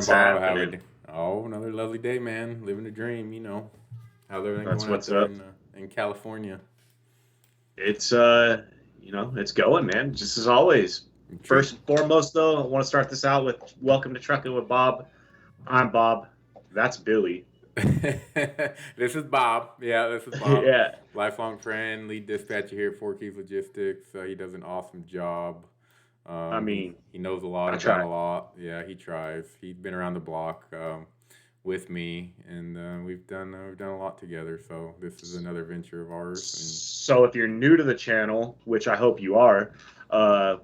Morning, What's Bob. How we happening? doing? Oh, another lovely day, man. Living the dream, How's everything That's going out what's there up. in California? It's it's going, man. Just as always. Treat. First and foremost, though, I want to start this out with welcome to Truckin' with Bob. I'm Bob. That's Billy. This is Bob. Yeah, this is Bob. Yeah. Lifelong friend, lead dispatcher here at Four Keys Logistics. He does an awesome job. I He mean, knows a lot I about try. a lot. Yeah, he tries. He's been around the block with me, and we've done a lot together. So this is another venture of ours, and So if you're new to the channel, which I hope you are,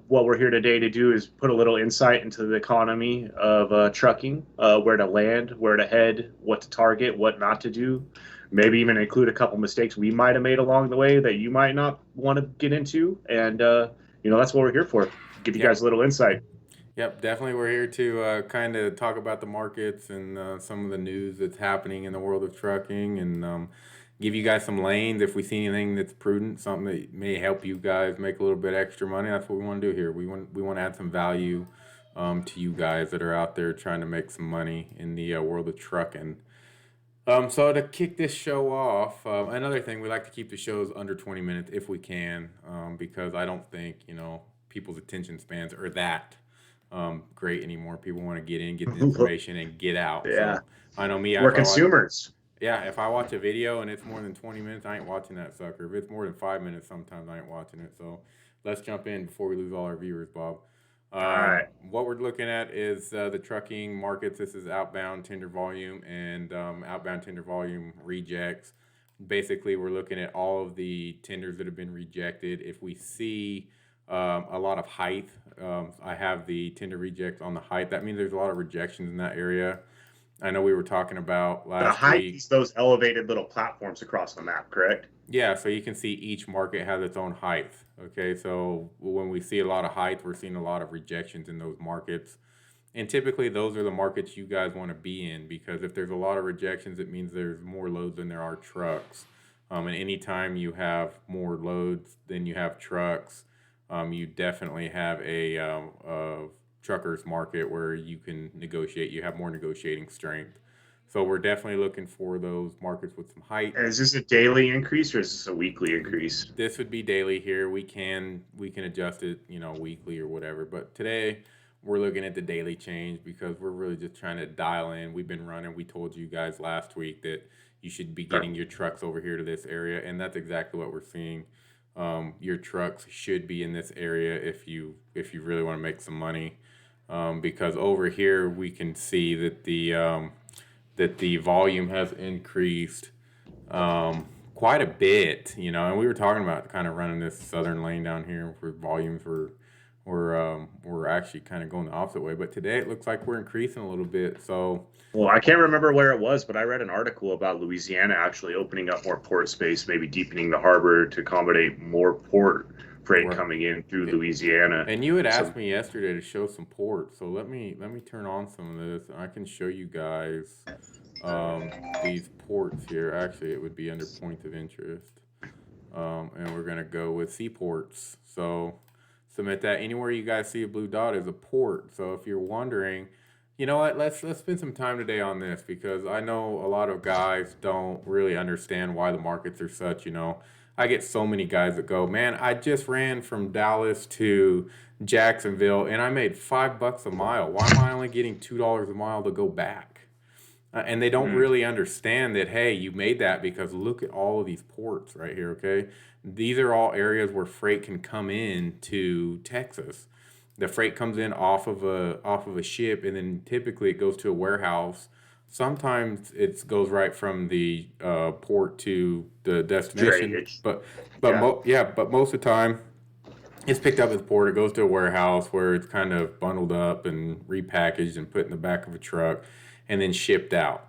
what we're here today to do is put a little insight into the economy of trucking, where to land, where to head, what to target, what not to do. Maybe even include a couple mistakes we might have made along the way that you might not want to get into. And, that's what we're here for. Give you guys yep. a little insight. Yep, definitely. We're here to kind of talk about the markets and some of the news that's happening in the world of trucking, and give you guys some lanes if we see anything that's prudent, something that may help you guys make a little bit extra money. That's what we want to do here. We want to add some value to you guys that are out there trying to make some money in the world of trucking. So to kick this show off, another thing we like to keep the shows under 20 minutes if we can, because I don't think people's attention spans are that great anymore. People want to get in, get the information, and get out. Yeah. So I know me. We're If I watch, consumers. yeah, if I watch a video and it's more than 20 minutes, I ain't watching that sucker. If it's more than 5 minutes, sometimes I ain't watching it. So let's jump in before we lose all our viewers, Bob. All right. What we're looking at is the trucking markets. This is outbound tender volume and outbound tender volume rejects. Basically, we're looking at all of the tenders that have been rejected. If we see a lot of height, I have the tender reject on the height. That means there's a lot of rejections in that area. I know we were talking about The last height week. is those elevated little platforms across the map, correct? Yeah, so you can see each market has its own height. Okay, so when we see a lot of height, we're seeing a lot of rejections in those markets. And typically, those are the markets you guys want to be in, because if there's a lot of rejections, it means there's more loads than there are trucks. And anytime you have more loads than you have trucks, you definitely have a truckers market where you can negotiate. You have more negotiating strength. So we're definitely looking for those markets with some height. And is this a daily increase or is this a weekly increase? This would be daily here. We can adjust it, weekly or whatever. But today we're looking at the daily change because we're really just trying to dial in. We've been running. We told you guys last week that you should be Sure. getting your trucks over here to this area, and that's exactly what we're seeing. Your trucks should be in this area if you really want to make some money, because over here we can see that the volume has increased quite a bit, and we were talking about kind of running this southern lane down here where volumes were actually kind of going the opposite way. But today it looks like we're increasing a little bit. So Well, I can't remember where it was, but I read an article about Louisiana actually opening up more port space, maybe deepening the harbor to accommodate more port freight we're coming in through Louisiana. and you had So, asked me yesterday to show some ports. So let me turn on some of this. I can show you guys these ports here. Actually, it would be under points of interest. And we're gonna go with seaports. So submit that. Anywhere you guys see a blue dot is a port. So if you're wondering, you know what, let's spend some time today on this, because I know a lot of guys don't really understand why the markets are such. I get so many guys that go, man, I just ran from Dallas to Jacksonville and I made $5 a mile. Why am I only getting $2 a mile to go back? And they don't mm, really understand that, hey, you made that because look at all of these ports right here, okay? These are all areas where freight can come in to Texas. The freight comes in off of a ship, and then typically it goes to a warehouse. Sometimes it goes right from the port to the destination, drayage. Yeah. but most of the time it's picked up at the port. It goes to a warehouse where it's kind of bundled up and repackaged and put in the back of a truck and then shipped out.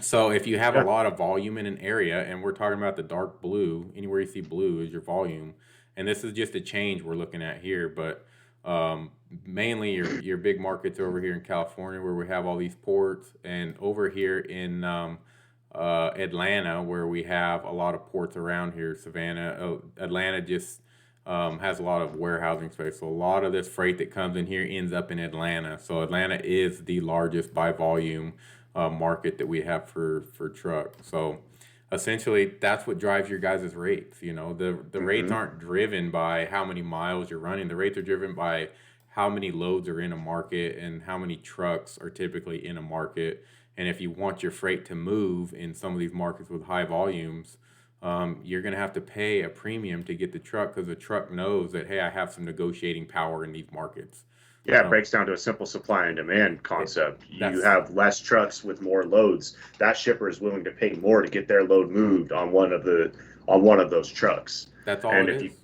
So if you have a Yeah. lot of volume in an area, and we're talking about the dark blue, anywhere you see blue is your volume, and this is just a change we're looking at here, but um, mainly your big markets over here in California where we have all these ports, and over here in Atlanta where we have a lot of ports around here. Savannah, Atlanta just has a lot of warehousing space. So a lot of this freight that comes in here ends up in Atlanta. So Atlanta is the largest by volume market that we have for truck. So essentially, that's what drives your guys' rates. You know, the rates Hmm. aren't driven by how many miles you're running. The rates are driven by how many loads are in a market and how many trucks are typically in a market. And if you want your freight to move in some of these markets with high volumes, you're going to have to pay a premium to get the truck because the truck knows that, hey, I have some negotiating power in these markets. Yeah, it Um, breaks down to a simple supply and demand it, concept. You that's have less trucks with more loads. That shipper is willing to pay more to get their load moved on one of those trucks. that's all And it if you is.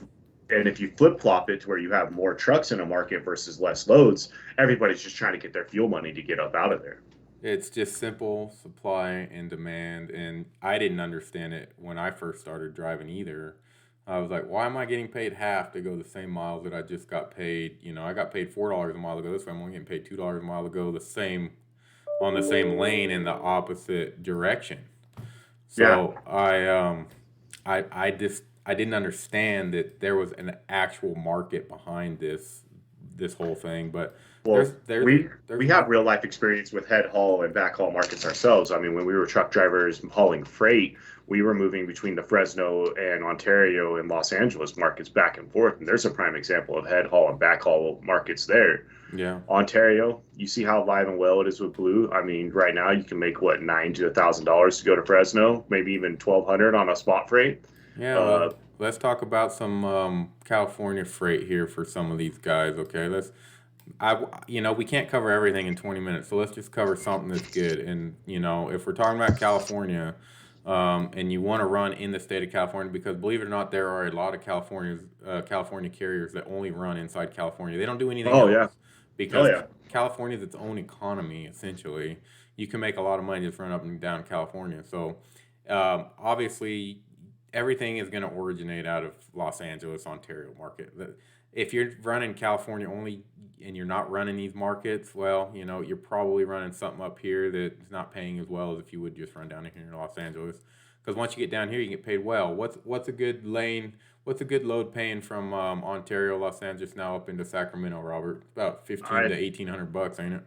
and if you flip flop it to where you have more trucks in a market versus less loads, everybody's just trying to get their fuel money to get up out of there. It's just simple supply and demand, and I didn't understand it when I first started driving either. I was like, why am I getting paid half to go the same miles that I just got paid? You know, I got paid $4 a mile to go this way. I'm only getting paid $2 a mile to go the same on the same lane in the opposite direction. Yeah. So I didn't understand that there was an actual market behind this whole thing. But there's Well, there's we there's have real market. life experience with head haul and back haul markets ourselves. I mean, when we were truck drivers hauling freight, we were moving between the Fresno and Ontario and Los Angeles markets back and forth. And there's a prime example of head haul and back haul markets there. Yeah. Ontario, you see how live and well it is with Blue. I mean, right now you can make what $9 to $1,000 to go to Fresno, maybe even 1,200 on a spot freight. Yeah, Uh, let's talk about some California freight here for some of these guys. Okay, we can't cover everything in 20 minutes, so let's just cover something that's good. And if we're talking about California, and you want to run in the state of California, because believe it or not, there are a lot of California carriers that only run inside California. They don't do anything oh yeah, else oh because yeah. California is its own economy. Essentially, you can make a lot of money just running up and down California. So obviously, everything is going to originate out of Los Angeles, Ontario market. If you're running California only and you're not running these markets, well, you're probably running something up here that's not paying as well as if you would just run down here in Los Angeles. Because once you get down here, you get paid well. What's a good lane? What's a good load paying from Ontario, Los Angeles now up into Sacramento, Robert? It's about 15 to I 1800 bucks, ain't it?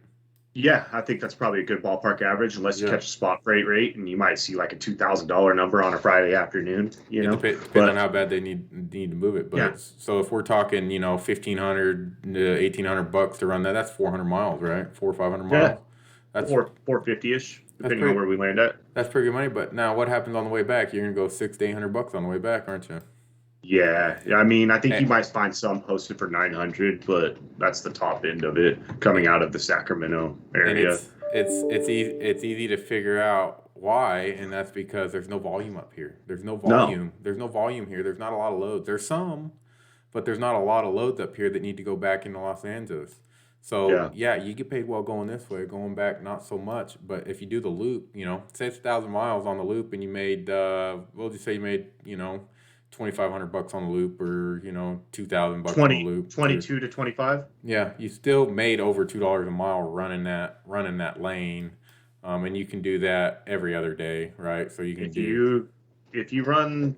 Yeah, I think that's probably a good ballpark average, unless you Yeah. catch a spot freight rate, and you might see like a $2,000 number on a Friday afternoon, you It know. depends on But how bad they need to move it. yeah, But so if we're talking, 1,500 to 1,800 bucks to run that, that's 400 miles, right? 400 or 500 miles. yeah, That's 450 ish, that's depending on pretty where we land at. that's pretty good money. But now, what happens on the way back? You're gonna go 600 to 800 bucks on the way back, aren't you? Yeah, I mean, I think you And, might find some posted for 900, but that's the top end of it coming out of the Sacramento and area. it's easy to figure out why, and that's because there's no volume up here. There's no No, volume. There's no volume here. There's not a lot of loads. There's some, but there's not a lot of loads up here that need to go back into Los Angeles. So yeah, yeah, you get paid well going this way, going back not so much. But if you do the loop, say it's 1,000 miles on the loop, and you made, we'll just say you made, 2,500 bucks on the loop, or 2,000 bucks on the 20, loop. 22 to 25. Yeah, you still made over $2 a mile running that lane, and you can do that every other day, right? So you can If do. you if you run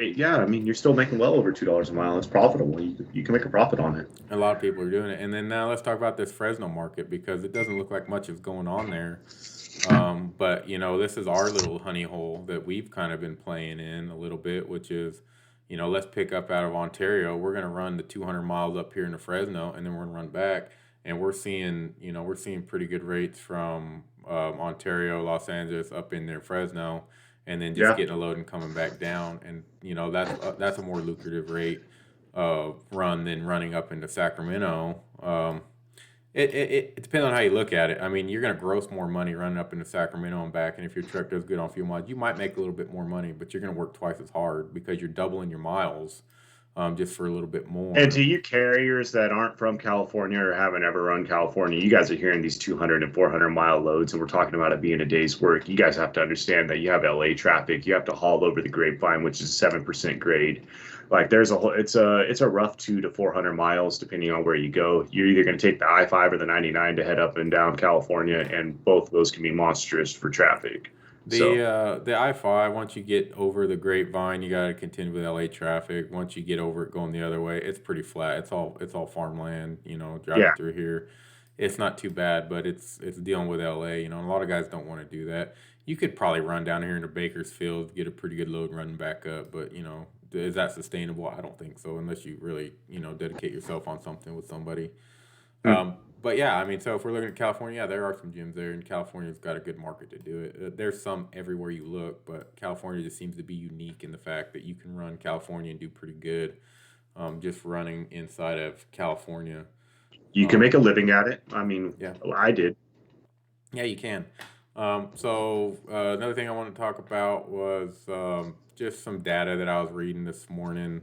yeah, I mean, you're still making well over $2 a mile. It's profitable. You can make a profit on it. A lot of people are doing it. And then now let's talk about this Fresno market because it doesn't look like much is going on there. But this is our little honey hole that we've kind of been playing in a little bit, which is, let's pick up out of Ontario. We're gonna run the 200 miles up here into Fresno, and then we're gonna run back. And we're seeing pretty good rates from Ontario, Los Angeles, up in there, Fresno, and then just Yeah. getting a load and coming back down. And that's a more lucrative rate run than running up into Sacramento. It depends on how you look at it. I mean, you're going to gross more money running up into Sacramento and back, and if your truck does good on fuel miles, you might make a little bit more money, but you're going to work twice as hard because you're doubling your miles just for a little bit And more. to you carriers that aren't from California or haven't ever run California, you guys are hearing these 200 and 400-mile loads, and we're talking about it being a day's work. You guys have to understand that you have LA traffic. You have to haul over the Grapevine, which is 7% grade. Like there's a whole, it's a rough 2 to 400 miles depending on where you go. You're either going to take the I-5 or the 99 to head up and down California, and both of those can be monstrous for traffic. So The I-5, once you get over the Grapevine, you got to contend with LA traffic. Once you get over it going the other way, it's pretty flat. It's all farmland, driving yeah, through here. It's not too bad, but it's dealing with LA, and a lot of guys don't want to do that. You could probably run down here into Bakersfield, get a pretty good load running back up, but is that sustainable? I don't think so unless you really, dedicate yourself on something with somebody. mm, But yeah, I mean, so if we're looking at California, yeah, there are some gyms there, and California's got a good market to do it. There's some everywhere you look, but California just seems to be unique in the fact that you can run California and do pretty good, just running inside of California. you can Um, make a living at it. I mean, yeah, I did. yeah, you can. Another thing I want to talk about was just some data that I was reading this morning.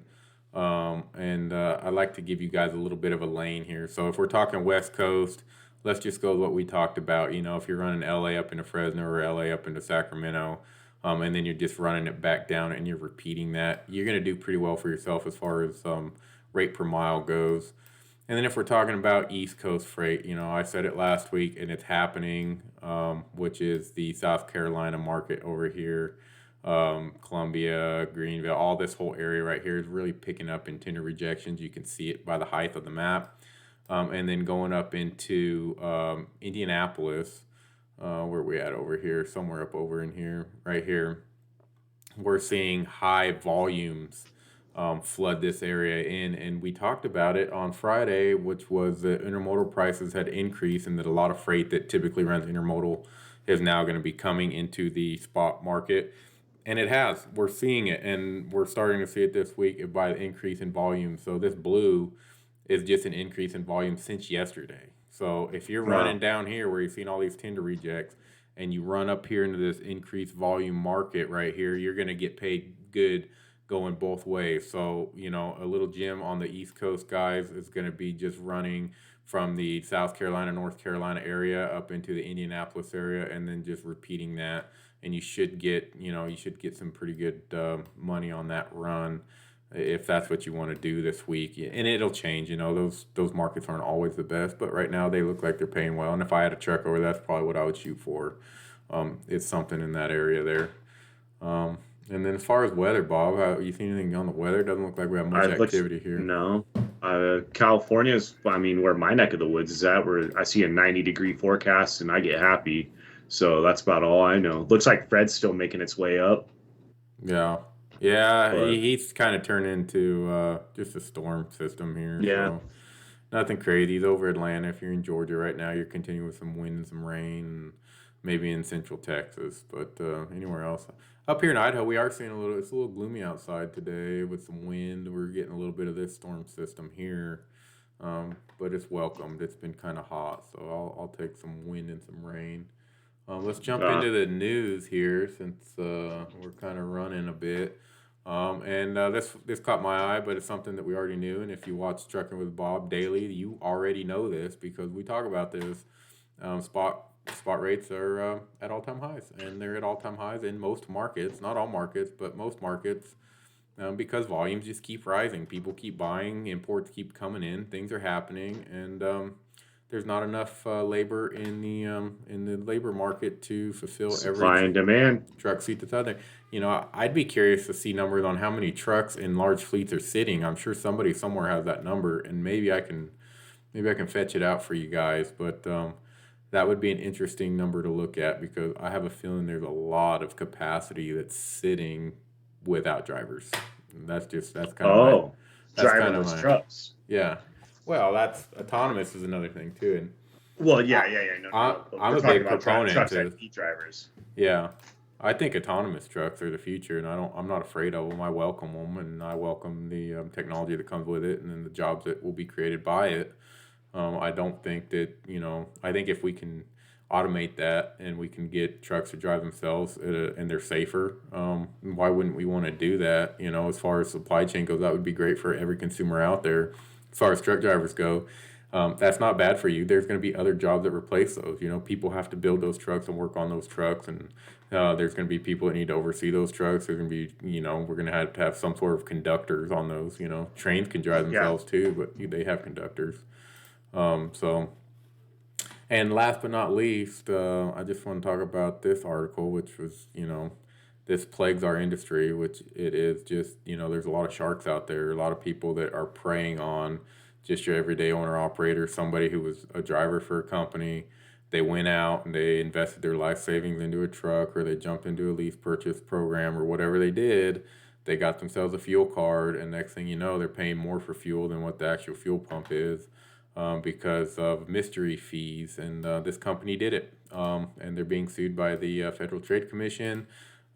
And I'd like to give you guys a little bit of a lane here. So if we're talking West Coast, let's just go with what we talked about. If you're running LA up into Fresno or LA up into Sacramento, and then you're just running it back down and you're repeating that, you're going to do pretty well for yourself as far as rate per mile goes. And then if we're talking about East Coast freight, I said it last week and it's happening, which is the South Carolina market over here, Columbia, Greenville, all this whole area right here is really picking up in tender rejections. You can see it by the height of the map. And then going up into Indianapolis, where we at over here, somewhere up over in here, right here, we're seeing high volumes flood this area in. And we talked about it on Friday, which was that intermodal prices had increased and that a lot of freight that typically runs intermodal is now going to be coming into the spot market. And it has. We're seeing it, and we're starting to see it this week by the increase in volume. So this blue is just an increase in volume since yesterday. So if you're running Wow. down here where you're seeing all these tender rejects and you run up here into this increased volume market right here, you're going to get paid good going both ways. So, a little gym on the East Coast, guys, is going to be just running from the South Carolina, North Carolina area up into the Indianapolis area and then just repeating that. And you should get some pretty good money on that run if that's what you want to do this week. And it'll change. Those markets aren't always the best, but right now they look like they're paying well. And if I had a truck over, that's probably what I would shoot for. It's something in that area there. And then as far as weather, Bob, you seen anything on the weather? Doesn't look like we have much I've looked. activity here. No, California is. I mean, where my neck of the woods is at, where I see a 90-degree forecast and I get happy. So that's about all I know. Looks like Fred's still making its way up, Yeah. Yeah, but he's kind of turned into just a storm system here. yeah, So nothing crazy. He's over Atlanta. If you're in Georgia right now, you're continuing with some wind and some rain, and maybe in central Texas. But anywhere else, up here in Idaho, we are seeing a little. It's a little gloomy outside today with some wind. We're getting a little bit of this storm system here, but it's welcomed. It's been kind of hot, so I'll take some wind and some rain. Let's jump uh, into the news here since we're kind of running a bit. And this caught my eye, but it's something that we already knew. And if you watch Trucking with Bob daily, you already know this because we talk about this. Spot rates are at all time highs, and they're at all time highs in most markets. Not all markets, but most markets, because volumes just keep rising. People keep buying, imports keep coming in, things are happening, and there's not enough labor in the labor market to fulfill every supply and demand. truck seat that's out there. I'd be curious to see numbers on how many trucks in large fleets are sitting. I'm sure somebody somewhere has that number, and maybe I can fetch it out for you guys. But that would be an interesting number to look at because I have a feeling there's a lot of capacity that's sitting without drivers. And that's kind of my Oh, that's kind of driverless my trucks. yeah. Well, that's autonomous is another thing too, and Well, I, yeah. No, I no. But I'm we're a talking big about proponent trucks that to need drivers. yeah. I think autonomous trucks are the future, and I'm not afraid of them. I welcome them, and I welcome the technology that comes with it, and then the jobs that will be created by it. I don't think that I think if we can automate that and we can get trucks to drive themselves and they're safer, why wouldn't we want to do that? As far as supply chain goes, that would be great for every consumer out there. As far as truck drivers go, that's not bad for you. There's going to be other jobs that replace those. People have to build those trucks and work on those trucks, and there's going to be people that need to oversee those trucks. There's going to be, we're going to have some sort of conductors on those. Trains can drive Yeah. themselves too, but they have conductors. So And last but not least, I just want to talk about this article, which was, this plagues our industry, which it is just, there's a lot of sharks out there, a lot of people that are preying on just your everyday owner operator, somebody who was a driver for a company. They went out and they invested their life savings into a truck, or they jumped into a lease purchase program, or whatever they did. They got themselves a fuel card, and next thing you know, they're paying more for fuel than what the actual fuel pump is, because of mystery fees. And this company did it. And they're being sued by the Federal Trade Commission.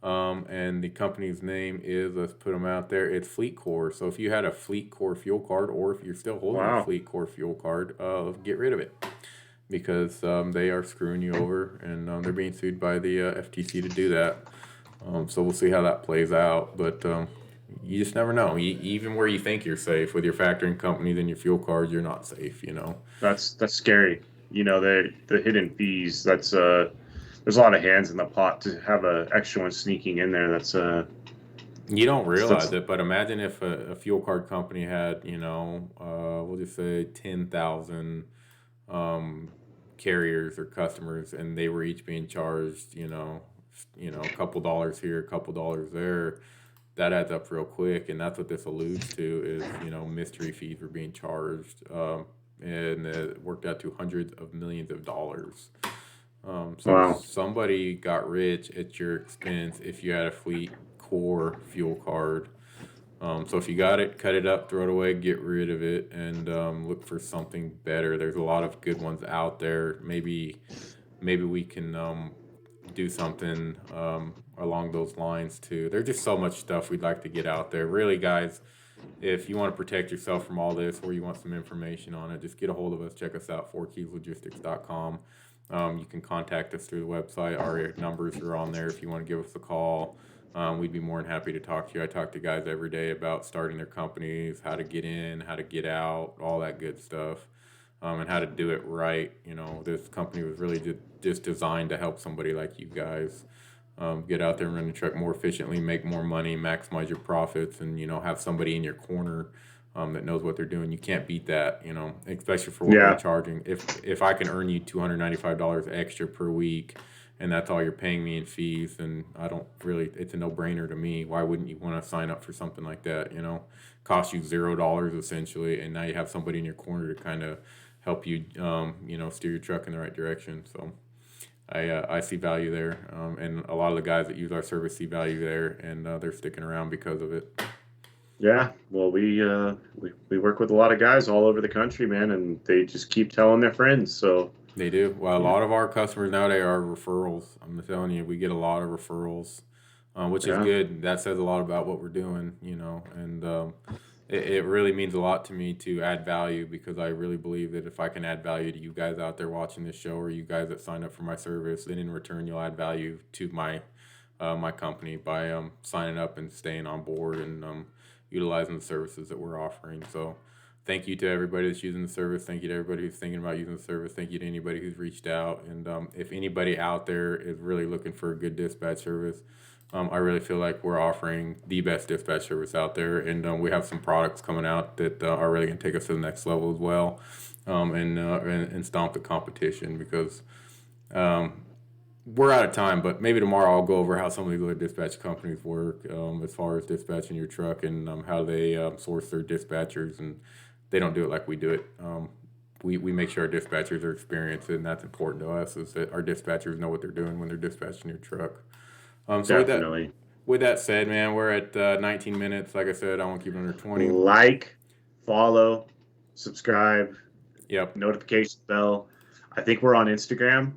And the company's name is, let's put them out there, it's Fleet Core. So if you had a Fleet Core fuel card, or if you're still holding a Wow. Fleet Core fuel card, get rid of it, because they are screwing you over, and they're being sued by the FTC to do that. So we'll see how that plays out. But you just never know. Even where you think you're safe with your factoring companies and your fuel cards, you're not safe. That's scary. The hidden fees. There's a lot of hands in the pot to have a extra one sneaking in there. You don't realize That's it, but imagine if a fuel card company had, we'll just say 10,000 um, carriers or customers, and they were each being charged, a couple dollars here, a couple dollars there. That adds up real quick, and that's what this alludes to is, mystery fees were being charged, and it worked out to hundreds of millions of dollars. So wow. somebody got rich at your expense if you had a Fleet Core fuel card. So if you got it, cut it up, throw it away, get rid of it, and look for something better. There's a lot of good ones out there. Maybe we can do something along those lines too. There's just so much stuff we'd like to get out there. Really, guys, if you want to protect yourself from all this, or you want some information on it, just get a hold of us. Check us out, 4keyslogistics.com. You can contact us through the website. Our numbers are on there if you want to give us a call. We'd be more than happy to talk to you. I talk to guys every day about starting their companies, how to get in, how to get out, all that good stuff, and how to do it right. This company was really just designed to help somebody like you guys get out there and run the truck more efficiently, make more money, maximize your profits, and have somebody in your corner that knows what they're doing. You can't beat that, especially for what we're Yeah. charging. If I can earn you $295 extra per week, and that's all you're paying me in fees, then I don't really. It's a no brainer to me. Why wouldn't you want to sign up for something like that? Cost you $0 essentially, and now you have somebody in your corner to kind of help you, steer your truck in the right direction. So I see value there, and a lot of the guys that use our service see value there, and they're sticking around because of it. Yeah. Well, we work with a lot of guys all over the country, man, and they just keep telling their friends. So They do. Well, a yeah. lot of our customers nowadays are referrals. I'm telling you, we get a lot of referrals, which is Yeah. good. That says a lot about what we're doing. And it really means a lot to me to add value, because I really believe that if I can add value to you guys out there watching this show, or you guys that sign up for my service, then in return you'll add value to my company by signing up and staying on board, and utilizing the services that we're offering. So thank you to everybody that's using the service. Thank you to everybody who's thinking about using the service. Thank you to anybody who's reached out. And if anybody out there is really looking for a good dispatch service, I really feel like we're offering the best dispatch service out there. And we have some products coming out that are really going to take us to the next level as well, and stomp the competition, because um, we're out of time, but maybe tomorrow I'll go over how some of these other dispatch companies work, as far as dispatching your truck, and how they source their dispatchers, and they don't do it like we do it. We make sure our dispatchers are experienced, and that's important to us, is that our dispatchers know what they're doing when they're dispatching your truck. So Definitely. with that said, man, we're at 19 minutes. Like I said, I won't keep it under 20. Like, follow, subscribe, Yep. notification bell. I think we're on Instagram,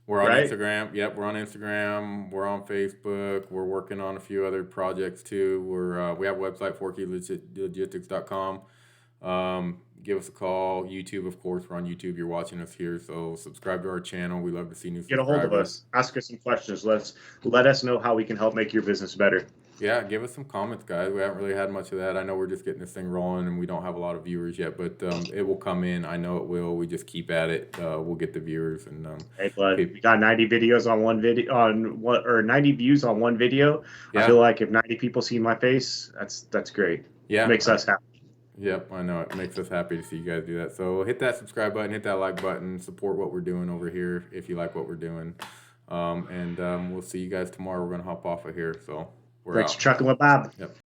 We're on right? Instagram. Yep, we're on Instagram. We're on Facebook. We're working on a few other projects too. We have a website, 4keylogistics.com. Give us a call. YouTube, of course, we're on YouTube. You're watching us here, so subscribe to our channel. We love to see new Get a hold of subscribers. us. Ask us some questions. Let us know how we can help make your business better. Yeah, give us some comments, guys. We haven't really had much of that. I know we're just getting this thing rolling, and we don't have a lot of viewers yet, but it will come in. I know it will. We just keep at it. We'll get the viewers, and Hey, bud, people. we got 90 videos on one video on what or 90 views on one video. I Yeah, feel like if 90 people see my face, that's great. yeah. Makes us happy. Yep, I know. It makes us happy to see you guys do that. So hit that subscribe button, hit that like button, support what we're doing over here if you like what we're doing. And we'll see you guys tomorrow. We're going to hop off of here. So we're Thanks out. for trucking with Bob. Yep.